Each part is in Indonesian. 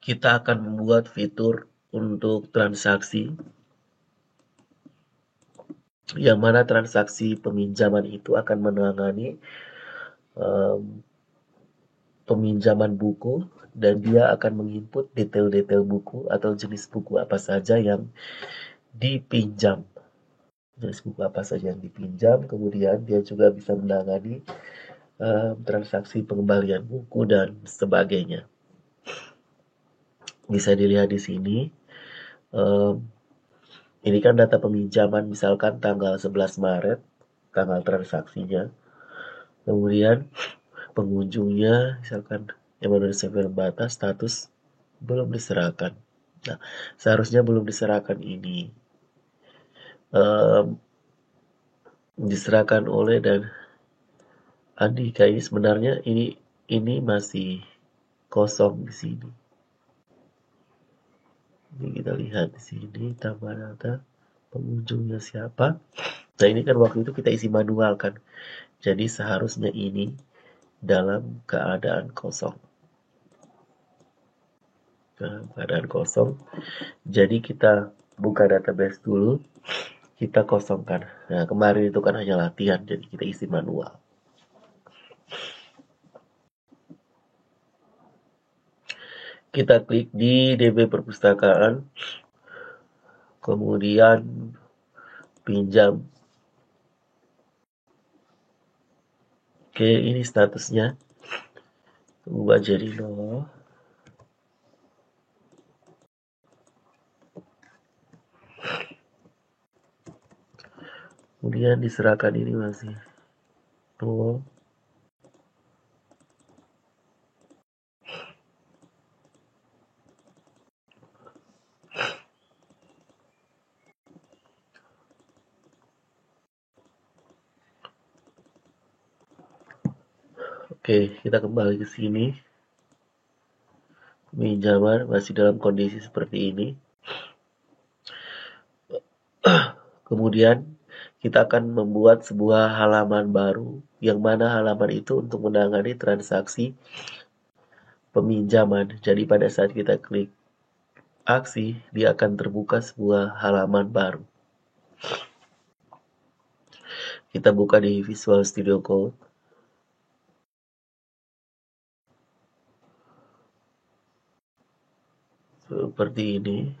kita akan membuat fitur untuk transaksi, yang mana transaksi peminjaman itu akan menangani peminjaman buku, dan dia akan menginput detail-detail buku atau jenis buku apa saja yang dipinjam. Jenis buku apa saja yang dipinjam, kemudian dia juga bisa menangani transaksi pengembalian buku dan sebagainya. Bisa dilihat di sini. Ini kan data peminjaman, misalkan tanggal 11 Maret, tanggal transaksinya. Kemudian pengunjungnya, misalkan emergency batas, status belum diserahkan. Nah, seharusnya belum diserahkan ini diserahkan oleh dan Andika. Ini sebenarnya ini masih kosong di sini. Ini kita lihat di sini tambah data pengunjungnya siapa. Nah, ini kan waktu itu kita isi manual kan. Jadi seharusnya ini dalam keadaan kosong. Dalam keadaan kosong. Jadi kita buka database dulu. Kita kosongkan. Nah, kemarin itu kan hanya latihan. Jadi kita isi manual. Kita klik di DB perpustakaan. Kemudian pinjam. Oke, ini statusnya. Ubah jadi 0. Kemudian diserahkan ini masih 0. Oke, kita kembali ke sini. Pinjaman masih dalam kondisi seperti ini. Kemudian kita akan membuat sebuah halaman baru, yang mana halaman itu untuk menangani transaksi peminjaman. Jadi pada saat kita klik aksi, dia akan terbuka sebuah halaman baru. Kita buka di Visual Studio Code. Seperti ini.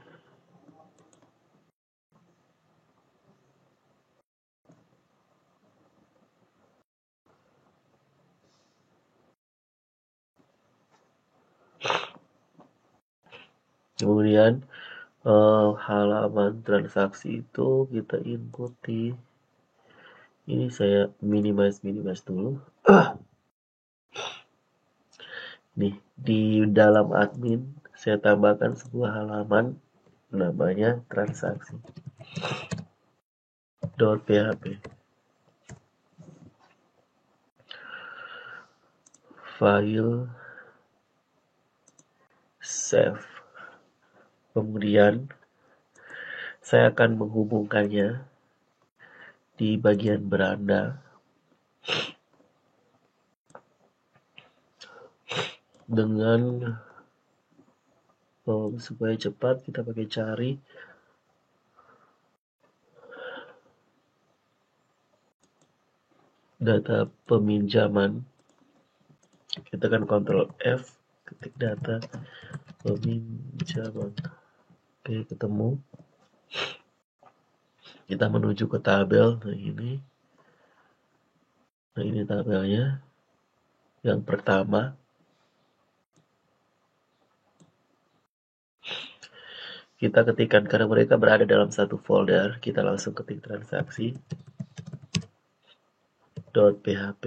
Kemudian halaman transaksi itu kita input di ini. Saya minimize dulu. Nih, di dalam admin saya tambahkan sebuah halaman namanya transaksi.php. File save. Kemudian saya akan menghubungkannya di bagian beranda dengan supaya cepat kita pakai cari data peminjaman. Kita kan Ctrl F, ketik data peminjaman. Oke, ketemu. Kita menuju ke tabel. Nah ini tabelnya. Yang pertama, kita ketikkan karena mereka berada dalam satu folder. Kita langsung ketik transaksi.php.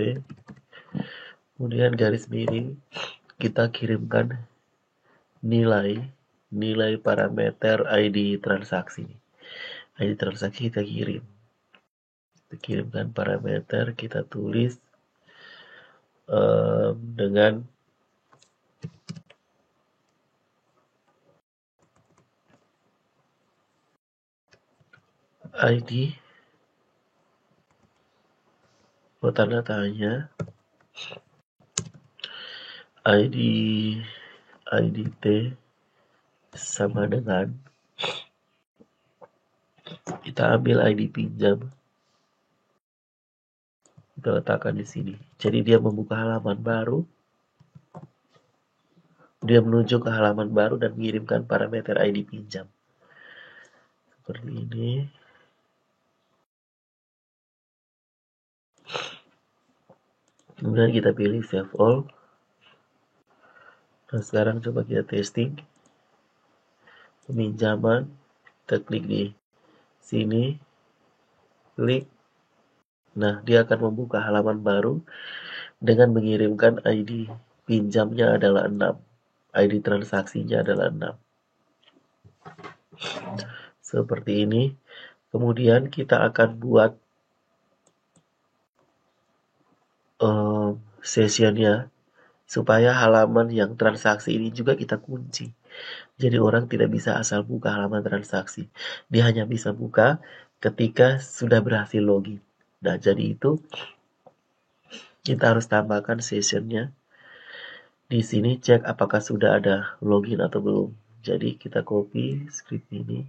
Kemudian garis miring, kita kirimkan nilai parameter ID transaksi. ID transaksi kita kirim. Kita kirimkan parameter, kita tulis dengan ID tanda tanya, ID T, sama dengan kita ambil ID pinjam, kita letakkan di sini. Jadi dia membuka halaman baru, dia menuju ke halaman baru dan mengirimkan parameter ID pinjam. Seperti ini. Kemudian kita pilih save all. Nah, sekarang coba kita testing. Peminjaman, kita klik di sini, klik. Nah, dia akan membuka halaman baru dengan mengirimkan ID pinjamnya adalah 6. ID transaksinya adalah 6. Seperti ini. Kemudian kita akan buat sessionnya supaya halaman yang transaksi ini juga kita kunci. Jadi orang tidak bisa asal buka halaman transaksi. Dia hanya bisa buka ketika sudah berhasil login. Nah, jadi itu kita harus tambahkan sessionnya. Di sini cek apakah sudah ada login atau belum. Jadi kita copy script ini.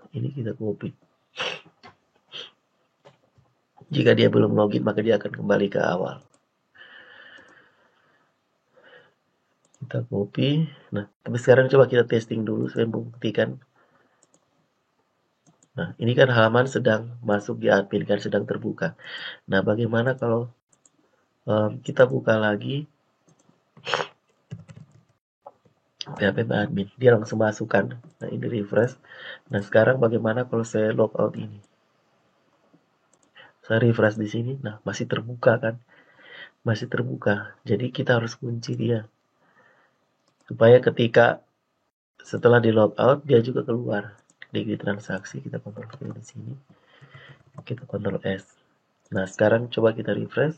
Ini kita copy. Jika dia belum login, maka dia akan kembali ke awal. Kita copy. Nah, tapi sekarang coba kita testing dulu supaya membuktikan. Nah, ini kan halaman sedang masuk di admin, kan sedang terbuka. Nah, bagaimana kalau kita buka lagi PHP admin, dia langsung masukkan. Nah, ini refresh. Nah, sekarang bagaimana kalau saya logout ini? Saya refresh di sini. Nah, masih terbuka kan? Masih terbuka. Jadi kita harus kunci dia. Supaya ketika setelah di logout dia juga keluar. Klik di transaksi, kita Ctrl V di sini. Kita Ctrl S. Nah, sekarang coba kita refresh.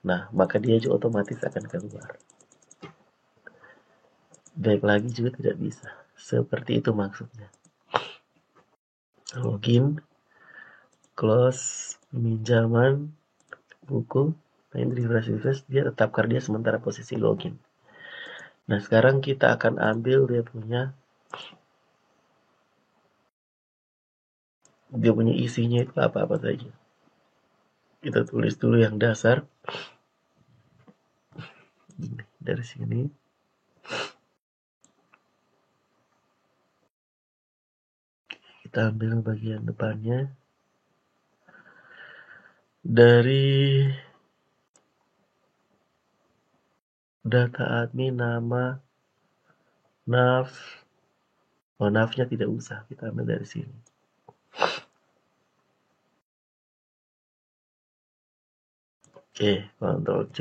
Nah, maka dia juga otomatis akan keluar. Baik lagi juga tidak bisa. Seperti itu maksudnya. Login, close, peminjaman, buku. Nah, ini refresh, dia tetapkan dia sementara posisi login. Nah, sekarang kita akan ambil dia punya isinya itu apa-apa saja. Kita tulis dulu yang dasar. Dari sini. Kita ambil bagian depannya. Dari data admin, nama, nav. Oh, navnya tidak usah. Kita ambil dari sini. Oke, Ctrl C.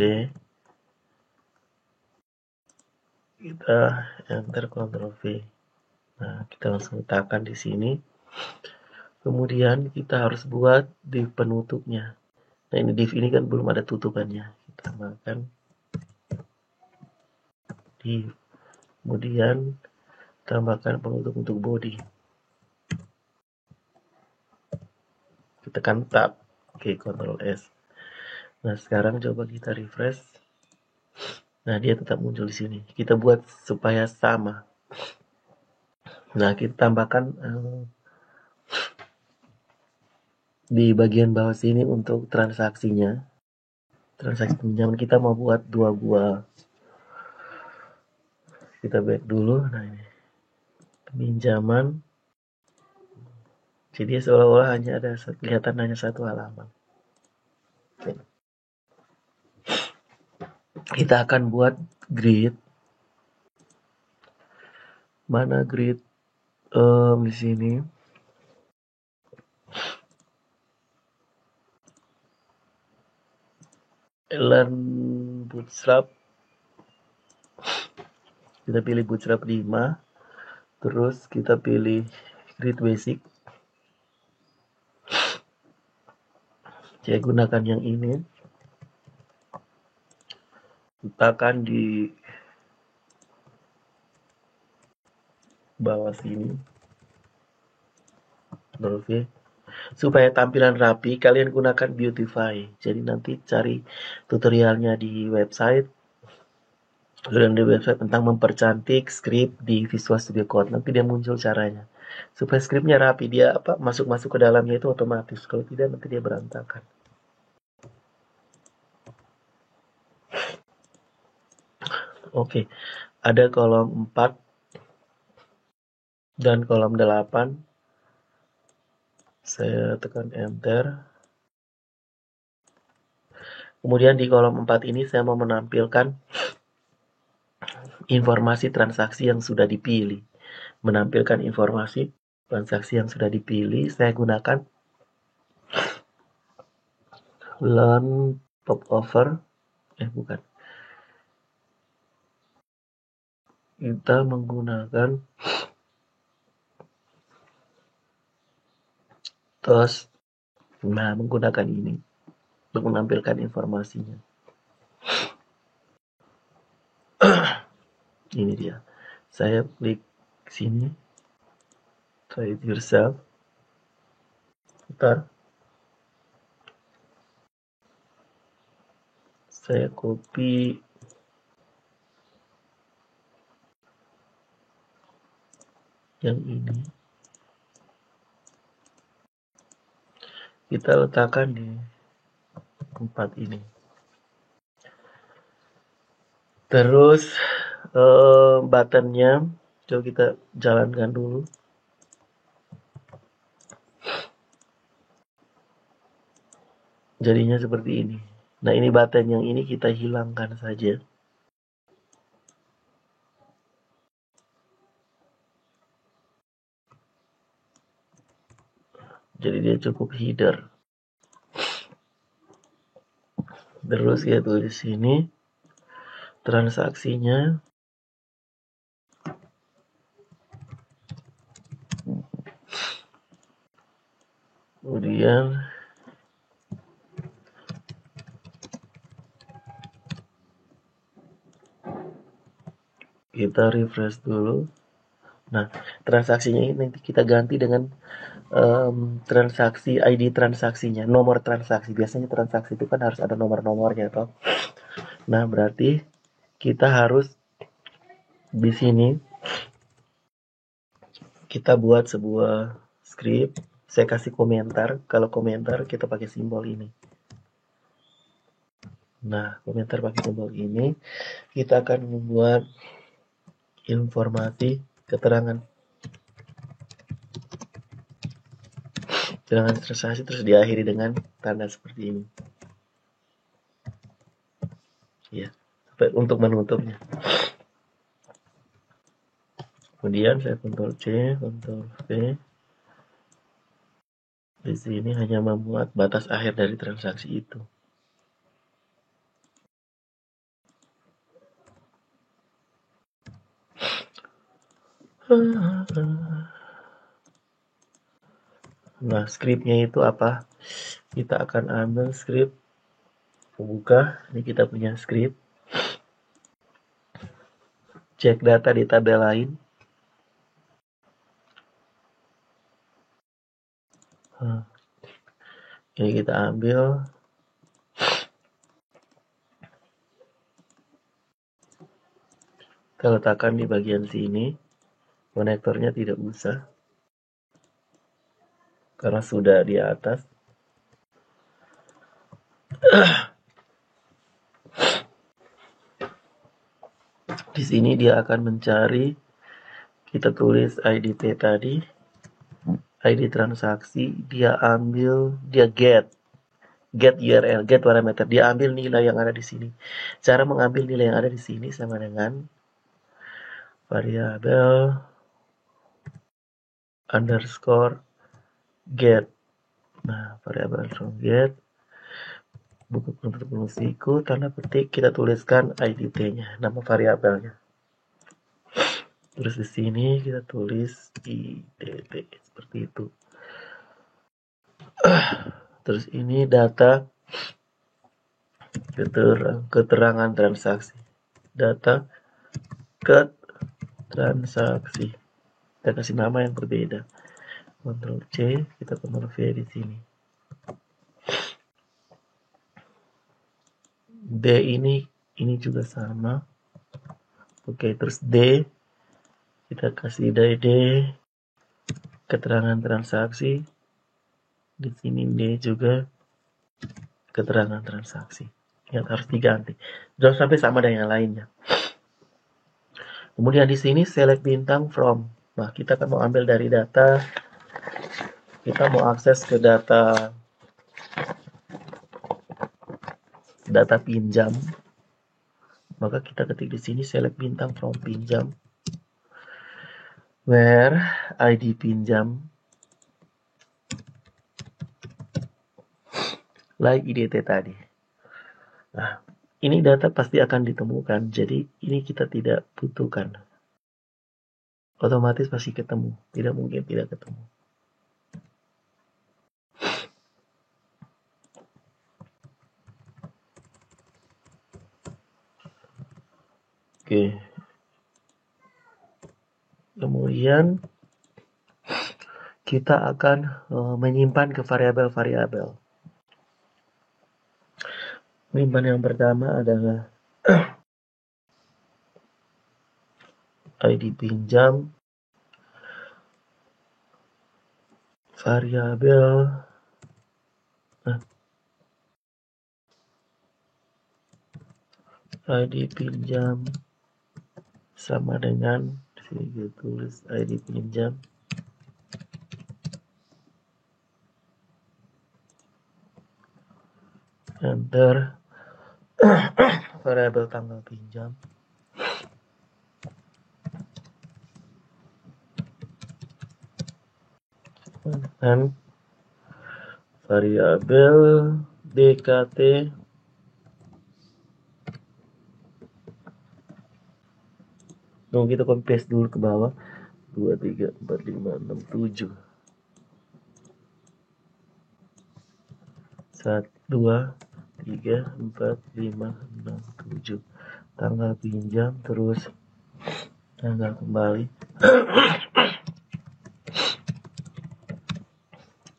Kita enter Ctrl V. Nah, kita langsung letakkan di sini. Kemudian kita harus buat div penutupnya. Nah, ini div ini kan belum ada tutupannya. Kita tambahkan div. Kemudian tambahkan penutup untuk body. Kita tekan tab. Oke, Ctrl S. Nah, sekarang coba kita refresh. Nah, dia tetap muncul di sini. Kita buat supaya sama. Nah, kita tambahkan di bagian bawah sini untuk transaksinya. Transaksi pinjaman kita mau buat 2 buah. Kita back dulu. Nah, ini peminjaman. Jadi seolah-olah hanya ada kelihatan hanya satu halaman. Oke. Kita akan buat grid. Mana grid? Di sini. Learn Bootstrap. Kita pilih Bootstrap 5. Terus kita pilih grid basic. Saya gunakan yang ini. Letakkan di bawah sini. Ctrl V. Supaya tampilan rapi, kalian gunakan Beautify. Jadi nanti cari tutorialnya di website. Dan di website tentang mempercantik script di Visual Studio Code. Nanti dia muncul caranya. Supaya scriptnya rapi, dia masuk-masuk ke dalamnya itu otomatis. Kalau tidak nanti dia berantakan. Oke, ada kolom 4 dan kolom 8. Saya tekan enter. Kemudian di kolom 4 ini saya mau menampilkan informasi transaksi yang sudah dipilih. Menampilkan informasi transaksi yang sudah dipilih, saya gunakan learn popover. Bukan. Kita menggunakan toast. Nah, menggunakan ini untuk menampilkan informasinya. Ini dia. Saya klik sini. Try it yourself. Ntar saya copy yang ini. Kita letakkan di tempat ini. Terus buttonnya coba kita jalankan dulu. Jadinya seperti ini. Nah, ini button yang ini kita hilangkan saja. Jadi dia cukup header. Terus ya tulis sini transaksinya. Kemudian kita refresh dulu. Nah, transaksinya ini nanti kita ganti dengan transaksi ID transaksinya, nomor transaksi. Biasanya transaksi itu kan harus ada nomor-nomornya toh. Nah, berarti kita harus di sini kita buat sebuah script. Saya kasih komentar. Kalau komentar kita pakai simbol ini. Nah, komentar pakai simbol ini. Kita akan membuat informasi keterangan transaksi terus diakhiri dengan tanda seperti ini. Ya, untuk menutupnya. Kemudian saya Ctrl C, Ctrl V. Di sini hanya membuat batas akhir dari transaksi itu. Nah, scriptnya itu apa? Kita akan ambil script. Buka, ini kita punya script. Cek data di tabel lain. Ini kita ambil. Kita letakkan di bagian sini. Konektornya tidak usah. Karena sudah di atas. Di sini dia akan mencari. Kita tulis IDT tadi. ID transaksi. Dia ambil. Dia get URL, get parameter. Dia ambil nilai yang ada di sini. Cara mengambil nilai yang ada di sini sama dengan variabel underscore get. Nah, variabel underscore get buku penutup siku, tanda petik, kita tuliskan IDT-nya, nama variabelnya. Terus di sini kita tulis IDT seperti itu. Terus ini data keterangan transaksi. Data transaksi. Kita kasih nama yang berbeda. Ctrl C, kita Ctrl V di sini. D ini juga sama. Oke, terus D kita kasih D keterangan transaksi. Di sini D juga keterangan transaksi. Yang harus diganti. Jangan sampai sama dengan yang lainnya. Kemudian di sini select bintang from. Nah, kita akan mau ambil dari data. Kita mau akses ke data pinjam. Maka kita ketik di sini select bintang from pinjam. Where ID pinjam like IDT tadi. Nah, ini data pasti akan ditemukan. Jadi ini kita tidak butuhkan. Otomatis pasti ketemu. Tidak mungkin tidak ketemu. Oke. Kemudian kita akan menyimpan ke variabel-variabel. Menyimpan yang pertama adalah ID pinjam, variabel, ID pinjam sama dengan di sini kita tulis ID pinjam enter variabel tanggal pinjam dan variabel DKT kita copy paste dulu ke bawah 2, 3, 4, 5, 6, 7 1, 2, 3, 4, 5, 6, 7 tanggal pinjam terus tanggal kembali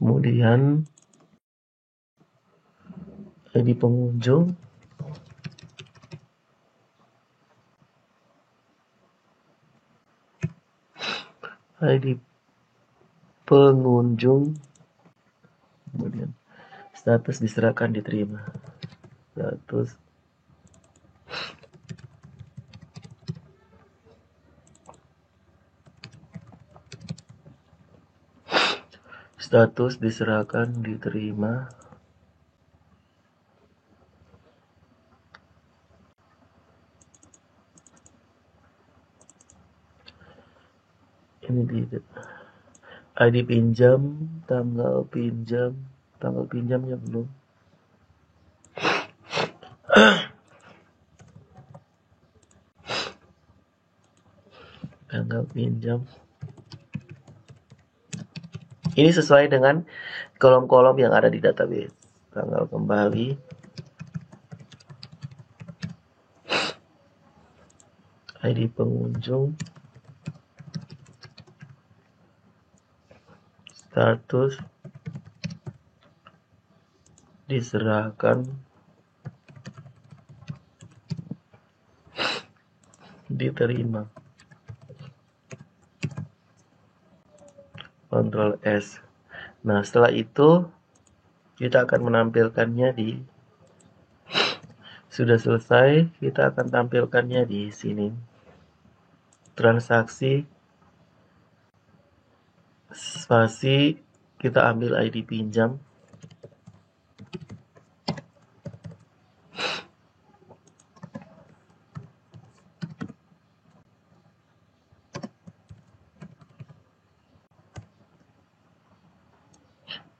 kemudian ID pengunjung kemudian status diserahkan diterima status diserahkan diterima ini di ID pinjam tanggal pinjamnya belum tanggal pinjam ini sesuai dengan kolom-kolom yang ada di database. Tanggal kembali ID pengunjung status diserahkan diterima Ctrl S. Nah, setelah itu kita akan menampilkannya di sudah selesai, kita akan tampilkannya di sini. Transaksi spasi kita ambil ID pinjam.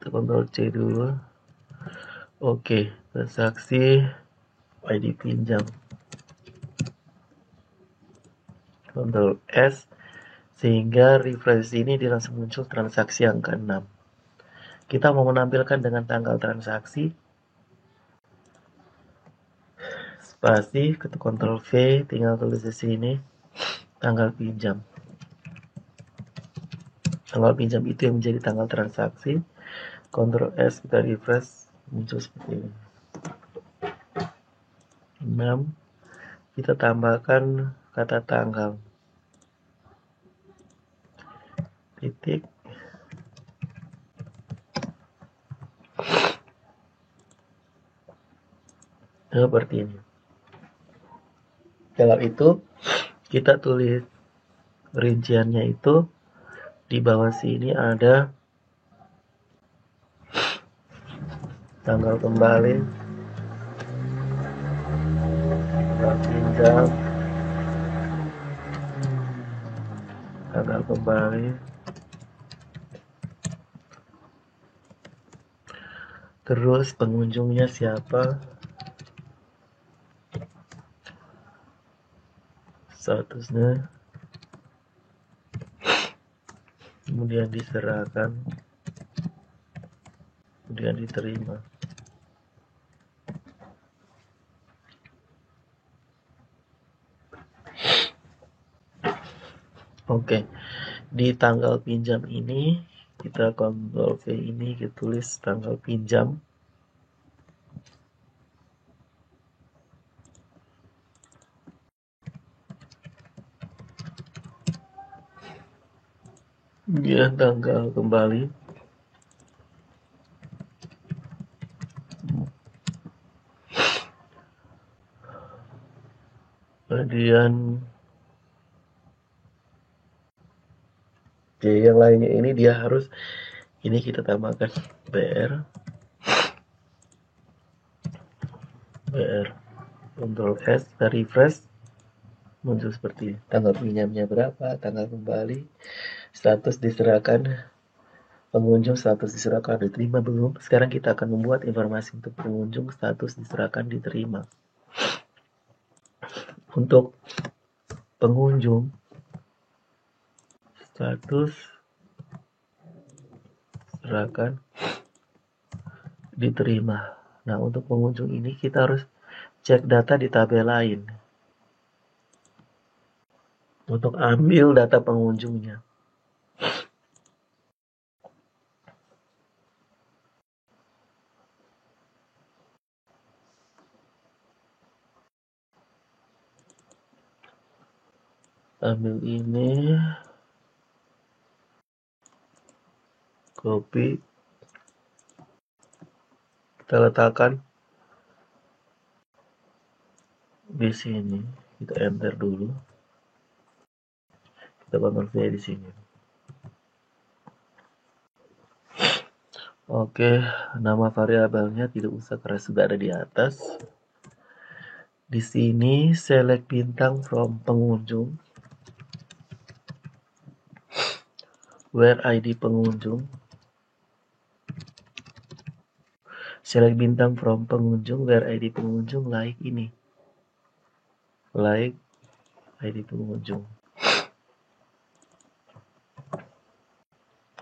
Ctrl C dulu. Oke, transaksi ID pinjam. Ctrl S sehingga refresh ini dia langsung muncul transaksi yang ke-6. Kita mau menampilkan dengan tanggal transaksi. Spasi, ketuk Ctrl V, tinggal tulis di sini tanggal pinjam. tanggal pinjam itu yang menjadi tanggal transaksi. Ctrl S, kita refresh, muncul seperti ini. 6, kita tambahkan kata tanggal, titik, seperti ini. Setelah itu kita tulis rinciannya itu di bawah sini ada tanggal kembali, tanggal pinjam, tanggal kembali, terus pengunjungnya siapa, statusnya, kemudian diserahkan, kemudian diterima. Oke, di tanggal pinjam ini kita Ctrl V ini, kita tulis tanggal pinjam. Kemudian tanggal kembali. Kemudian yang lainnya ini dia harus, ini kita tambahkan BR, Ctrl S, kita refresh, muncul seperti ini. Tanggal pinjamnya berapa, tanggal kembali, status diserahkan, pengunjung status diserahkan, diterima belum. Sekarang kita akan membuat informasi untuk pengunjung, status diserahkan, diterima. Untuk pengunjung, status serahkan, diterima. Nah, untuk pengunjung ini kita harus cek data di tabel lain untuk ambil data pengunjungnya. Ambil ini, copy, kita letakkan di sini. Kita enter dulu. Kita Ctrl V di sini. Oke, nama variabelnya tidak usah karena sudah ada di atas. Di sini select bintang from pengunjung, where ID pengunjung, select bintang from pengunjung, where ID pengunjung, like ini, like ID pengunjung.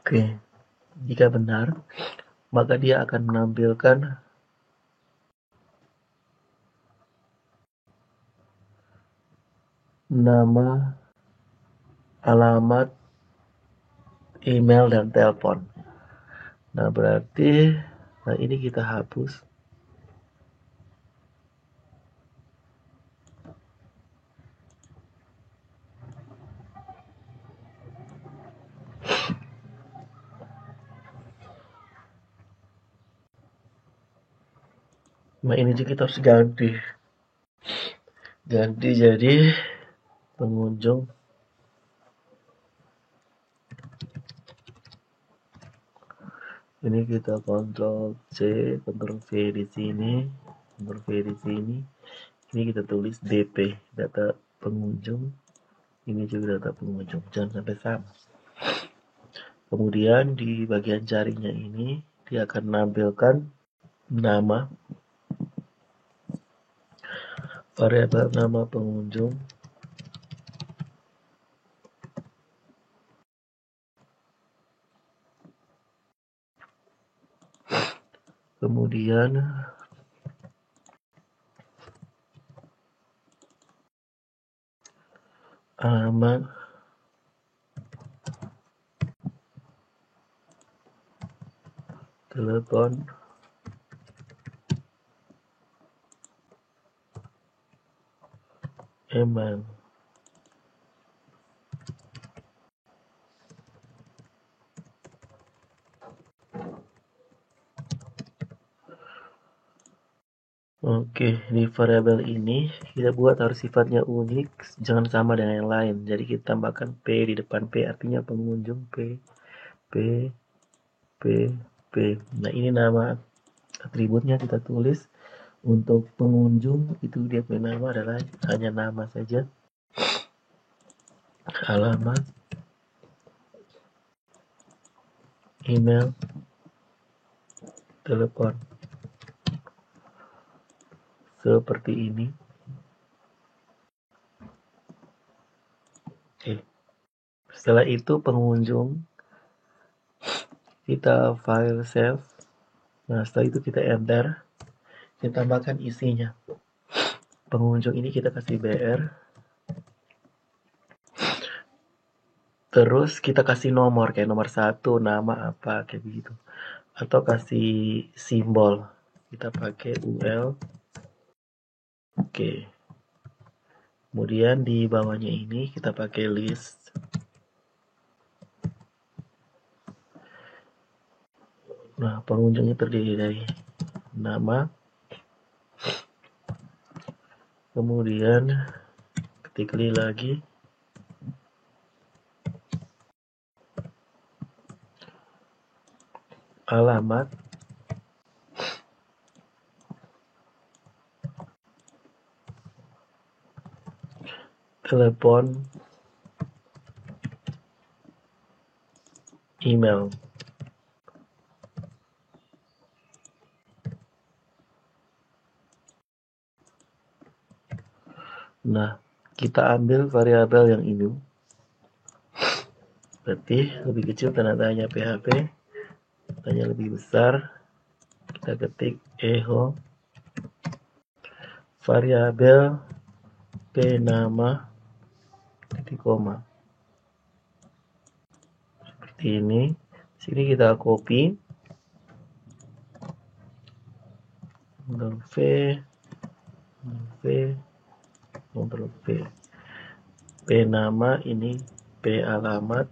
Oke, jika benar, maka dia akan menampilkan nama, alamat, email, dan telepon. Nah, berarti ini kita hapus. Nah, ini juga kita harus ganti jadi pengunjung. Ini kita Ctrl C, Ctrl V di sini, Ctrl V di sini. Ini kita tulis DP, data pengunjung. Ini juga data pengunjung, jangan sampai sama. Kemudian di bagian jarinya ini dia akan menampilkan nama, variabel nama pengunjung, kemudian alamat, telepon email. Oke, di variabel ini kita buat harus sifatnya unik, jangan sama dengan yang lain. Jadi kita tambahkan P di depan. P artinya pengunjung. P, P, P, P. Nah, ini nama atributnya kita tulis. Untuk pengunjung itu dia punya nama adalah hanya nama saja. Alamat, email, telepon. Seperti ini. Oke. Setelah itu pengunjung kita file save. Nah, setelah itu kita enter. Kita tambahkan isinya. Pengunjung ini kita kasih BR. Terus kita kasih nomor, kayak nomor 1, nama apa, kayak begitu. Atau kasih simbol. Kita pakai UL. Oke. Kemudian di bawahnya ini kita pakai list. Nah, pengunjungnya terdiri dari nama. Kemudian ketik lagi. Alamat. Telepon. Email. Nah, kita ambil variabel yang ini. Berarti lebih kecil tanda tanya PHP. Tanya lebih besar. Kita ketik echo. Variabel P nama titik koma. Seperti ini. Sini kita copy. Ctrl V. V. Ctrl V. P nama ini P alamat.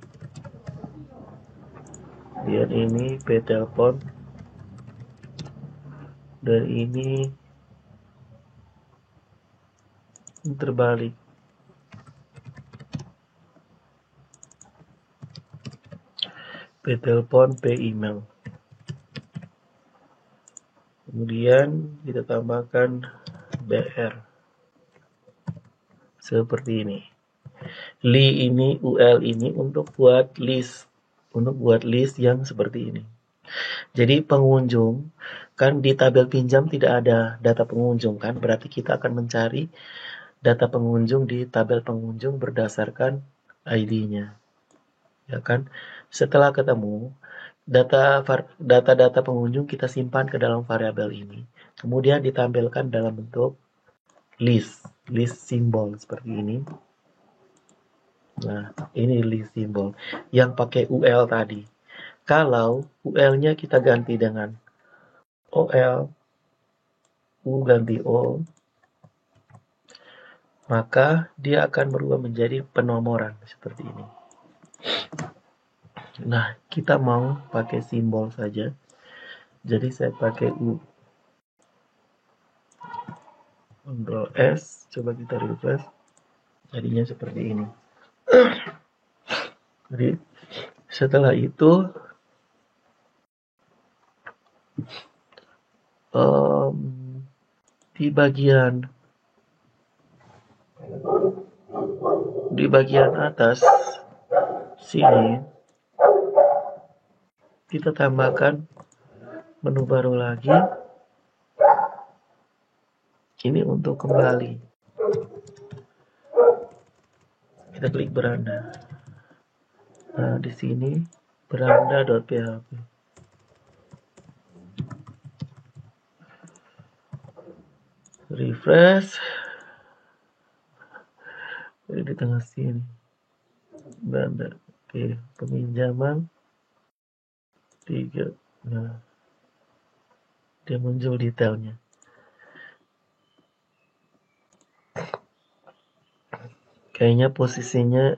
Dan ini P telepon. Dan ini terbalik. P telepon, P email. Kemudian kita tambahkan BR. Seperti ini. Li ini, UL ini untuk buat list. Untuk buat list yang seperti ini. Jadi pengunjung, kan di tabel pinjam tidak ada data pengunjung kan. Berarti kita akan mencari data pengunjung di tabel pengunjung berdasarkan ID-nya. Ya kan? Setelah ketemu, data pengunjung kita simpan ke dalam variabel ini. Kemudian ditampilkan dalam bentuk list simbol seperti ini. Nah, ini list simbol yang pakai UL tadi. Kalau UL-nya kita ganti dengan OL, U ganti O, maka dia akan berubah menjadi penomoran seperti ini. Nah, kita mau pakai simbol saja. Jadi saya pakai U. Ctrl S, coba kita refresh. Jadinya seperti ini. Jadi setelah itu di bagian atas sini kita tambahkan menu baru lagi. Ini untuk kembali. Kita klik beranda. Nah, di sini beranda.php. Refresh. Ini di tengah sini. Beranda. Oke, peminjaman 3. Nah, dia muncul detailnya. Kayaknya posisinya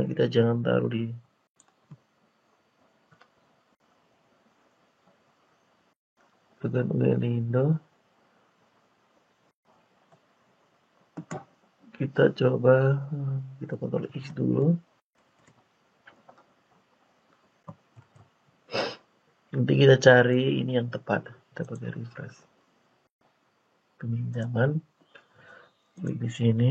kita jangan taruh di dengan Welindo. Kita coba kita Ctrl X dulu. Nanti kita cari ini yang tepat. Kita pakai refresh. Peminjaman. Klik di sini.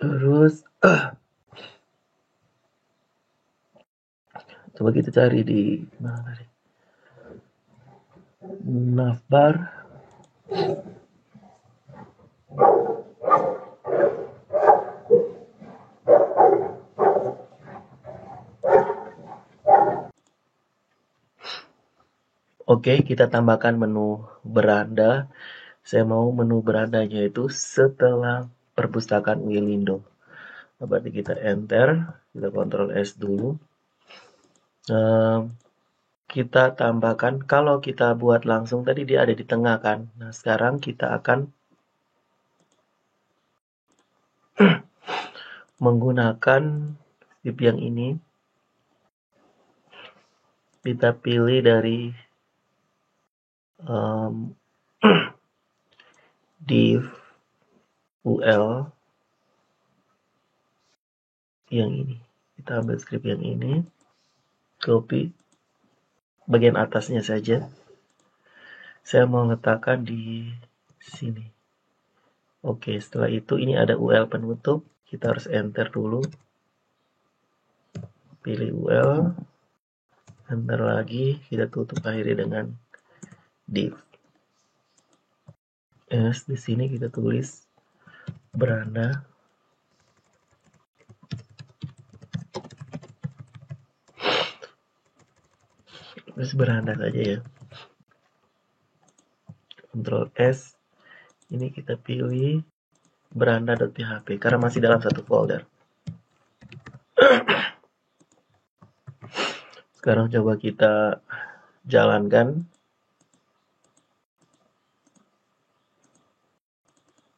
Terus coba kita cari di mana tadi? Navbar. Oke, kita tambahkan menu beranda. Saya mau menu berandanya itu setelah perpustakaan Welindo. Berarti kita enter, kita Ctrl S dulu. Kita tambahkan, kalau kita buat langsung tadi dia ada di tengah kan. Nah sekarang kita akan menggunakan strip yang ini. Kita pilih dari div UL yang ini. Kita ambil strip yang ini, copy bagian atasnya saja. Saya mau letakkan di sini. Oke, setelah itu ini ada UL penutup. Kita harus enter dulu. Pilih UL. Enter lagi. Kita tutup akhirnya dengan div. Di sini kita tulis beranda. Terus beranda saja ya. Ctrl S. Ini kita pilih beranda.php karena masih dalam satu folder. Sekarang coba kita jalankan.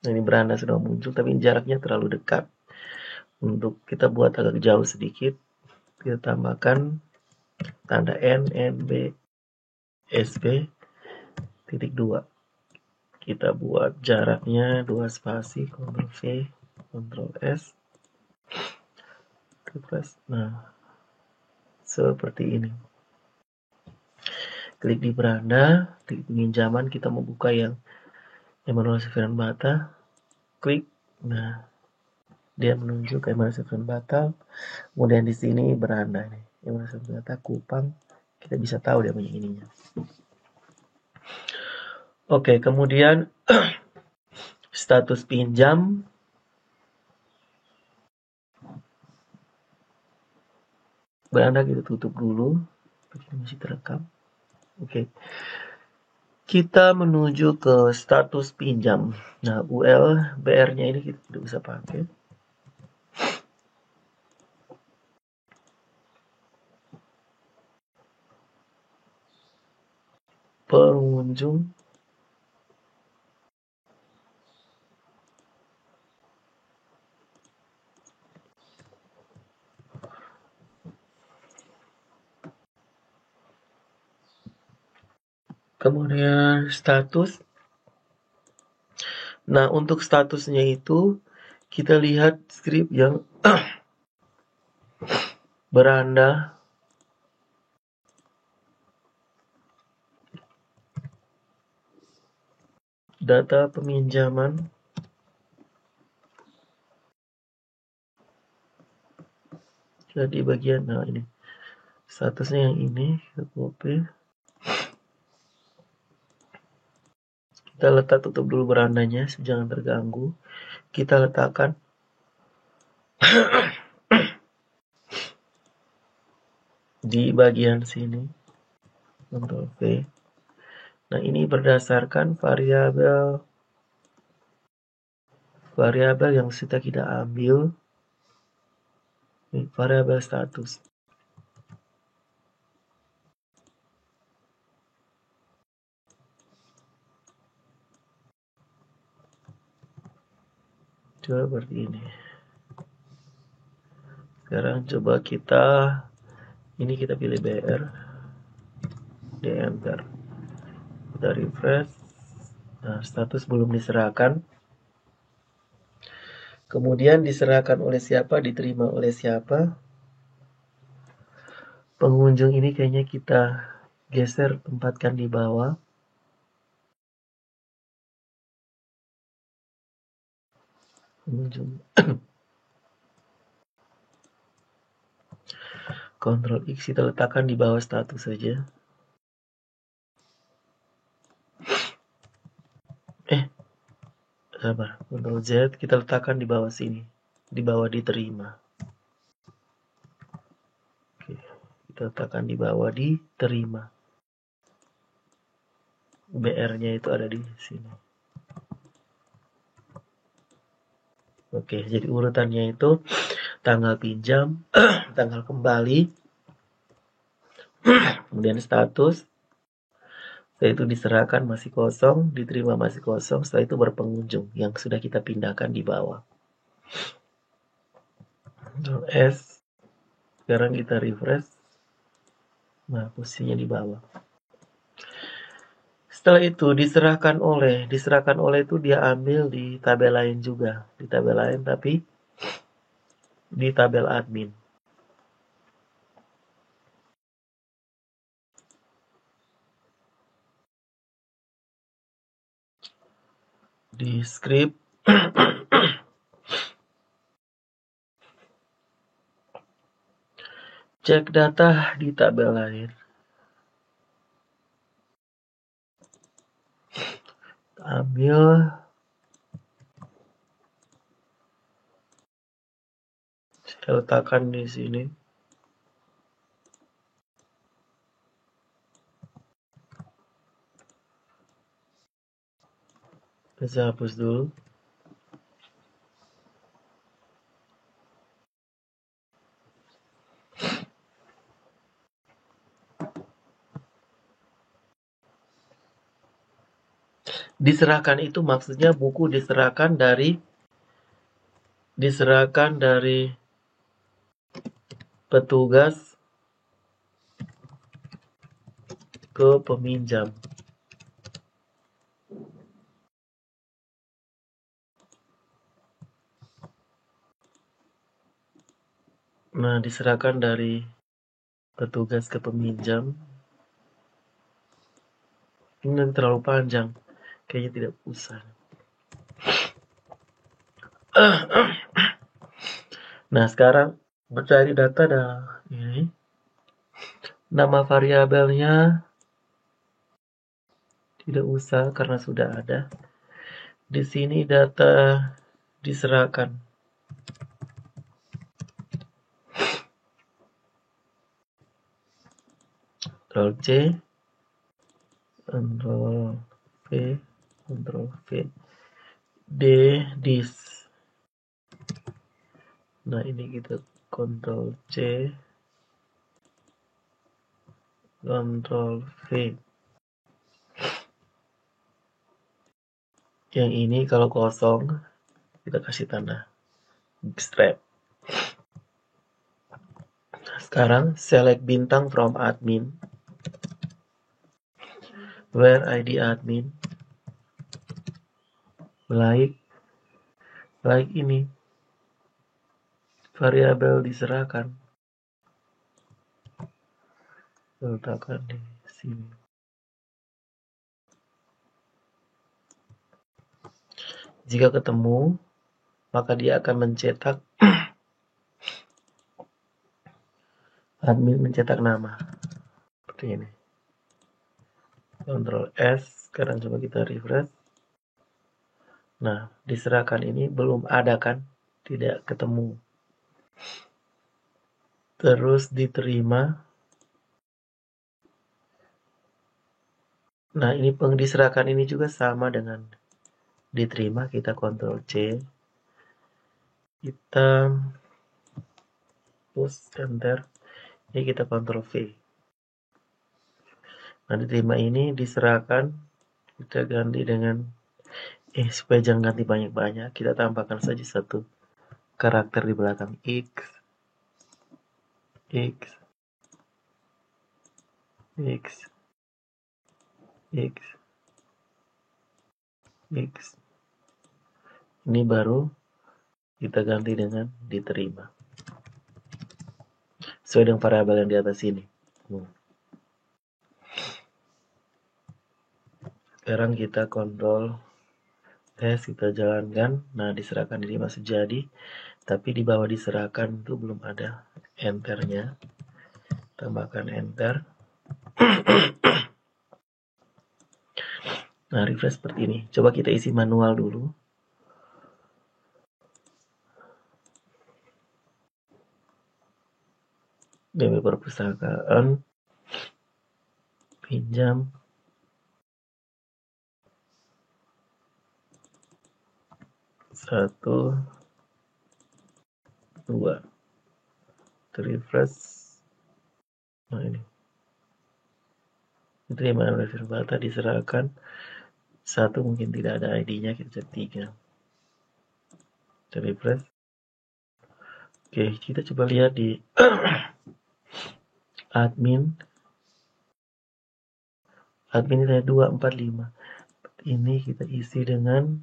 Nah, ini beranda sudah muncul, tapi jaraknya terlalu dekat. Untuk kita buat agak jauh sedikit, kita tambahkan tanda N, B, SB, titik 2. Kita buat jaraknya 2 spasi, Ctrl V, Ctrl S. Refresh. Nah, seperti ini. Klik di beranda, klik peminjaman, kita membuka yang Emanuel Severan Bata. Klik. Nah, dia menunjuk ke Emanuel Severan Bata. Kemudian di sini beranda nih. Emanuel Severan Bata Kupang. Kita bisa tahu dia punya ininya. Oke, kemudian status pinjam. Beranda kita tutup dulu. Ini masih terekam. Oke. Kita menuju ke status pinjam. Nah, UL BR-nya ini kita tidak bisa pakai. Pengunjung. Kemudian status. Nah, untuk statusnya itu kita lihat script yang beranda. Data peminjaman. Jadi bagian, nah ini. Statusnya yang ini, kita copy. Kita letak tutup dulu berandanya, jangan terganggu. Kita letakkan di bagian sini. Ctrl V. Nah, ini berdasarkan variabel yang kita ambil. Ini variabel status. Coba seperti ini. Sekarang coba ini kita pilih BR, di enter, kita refresh. Nah, status belum diserahkan. Kemudian diserahkan oleh siapa, diterima oleh siapa. Pengunjung ini kayaknya kita geser, tempatkan di bawah. Pengunjung. Ctrl X kita letakkan di bawah status saja. Sabar. Ctrl Z kita letakkan di bawah sini, di bawah diterima. Oke, kita letakkan di bawah diterima. BR-nya itu ada di sini. Oke, jadi urutannya itu tanggal pinjam, tanggal kembali, kemudian status, setelah itu diserahkan masih kosong, diterima masih kosong, setelah itu berpengunjung yang sudah kita pindahkan di bawah. Ctrl S, sekarang kita refresh, nah posisinya di bawah. Setelah itu diserahkan oleh itu dia ambil di tabel lain juga, di tabel lain tapi di tabel admin. Di script cek data di tabel lain. Ambil, saya letakkan di sini. Saya hapus dulu. Diserahkan itu maksudnya buku diserahkan dari petugas ke peminjam. Nah, diserahkan dari petugas ke peminjam. Ini terlalu panjang. Kayaknya tidak usah. Nah, sekarang mencari data ini. Nama variabelnya tidak usah karena sudah ada. Di sini data diserahkan. Ctrl C, Ctrl V, Ctrl V, D, dis. Nah, ini kita Ctrl C, Ctrl V. Yang ini kalau kosong, kita kasih tanda extract. Sekarang select bintang from admin. Where ID admin. Like ini. Variabel diserahkan. Letakkan di sini. Jika ketemu, maka dia akan mencetak admin mencetak nama seperti ini. Ctrl S, sekarang coba kita refresh. Nah, diserahkan ini belum ada kan, tidak ketemu. Terus diterima. Nah, ini diserahkan ini juga sama dengan diterima. Kita Ctrl C. Kita push enter, ini kita Ctrl V. Nah, diterima ini diserahkan, kita ganti dengan supaya jangan ganti banyak-banyak, kita tambahkan saja satu karakter di belakang X, X, X, X, X. Ini baru kita ganti dengan diterima. Sesuai dengan variabel yang di atas ini. Sekarang kita kontrol tes, kita jalankan. Nah, diserahkan ini masih jadi, tapi di bawah diserahkan itu belum ada enternya. Tambahkan enter. Nah, refresh seperti ini. Coba kita isi manual dulu. DP perpustakaan, pinjam, satu, dua, refresh. Nah, ini diterima oleh Verbata, diserahkan. Satu mungkin tidak ada ID-nya, kita cek 3. Refresh. Oke, kita coba lihat di admin. Admin ini 245. Ini kita isi dengan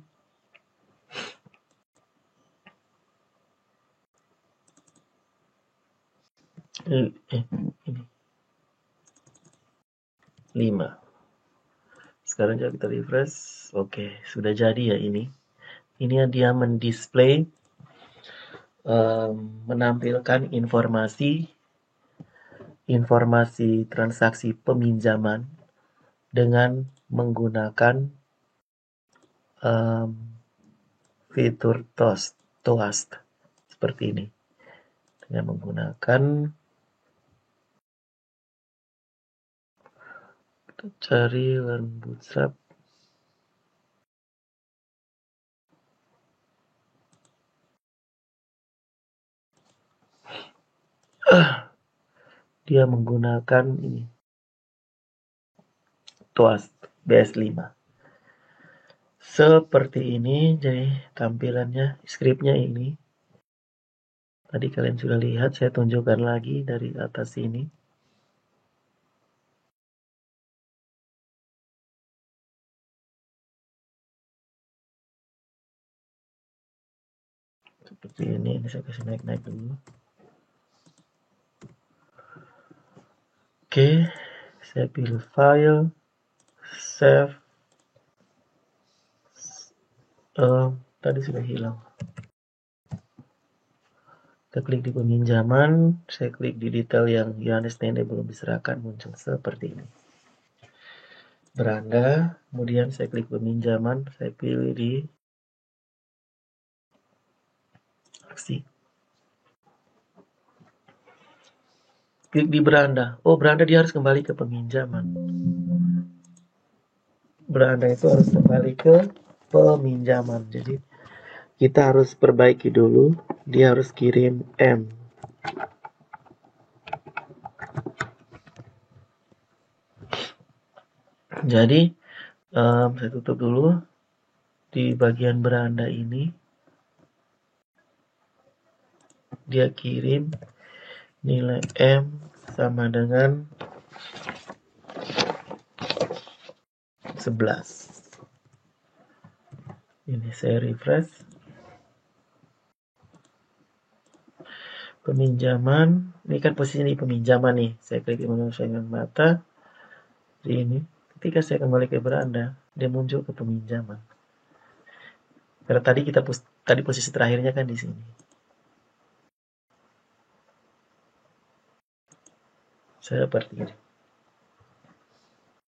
ini 5. Sekarang coba kita refresh. Oke, sudah jadi ya ini. Ini dia mendisplay, menampilkan informasi transaksi peminjaman dengan menggunakan fitur Toast seperti ini. Dengan menggunakan, kita cari Learn Bootstrap. Dia menggunakan ini Toast BS5 seperti ini. Jadi tampilannya, skripnya ini tadi kalian sudah lihat, saya tunjukkan lagi dari atas ini. Seperti ini saya kasih naik dulu. Oke, saya pilih file, save. Tadi sudah hilang. Kita klik di peminjaman, saya klik di detail yang Yohanes Nende belum diserahkan, muncul seperti ini. Beranda, kemudian saya klik peminjaman, saya pilih di aksi. Klik di beranda. Oh, beranda dia harus kembali ke peminjaman. Beranda itu harus kembali ke peminjaman. Jadi kita harus perbaiki dulu. Dia harus kirim M. Jadi saya tutup dulu di bagian beranda ini. Dia kirim nilai M sama dengan 11. Ini saya refresh. Peminjaman, ini kan posisinya di peminjaman nih. Saya klik di menu saingan mata. Di ini, ketika saya kembali ke beranda, dia muncul ke peminjaman. Karena tadi posisi terakhirnya kan di sini. Seperti ini.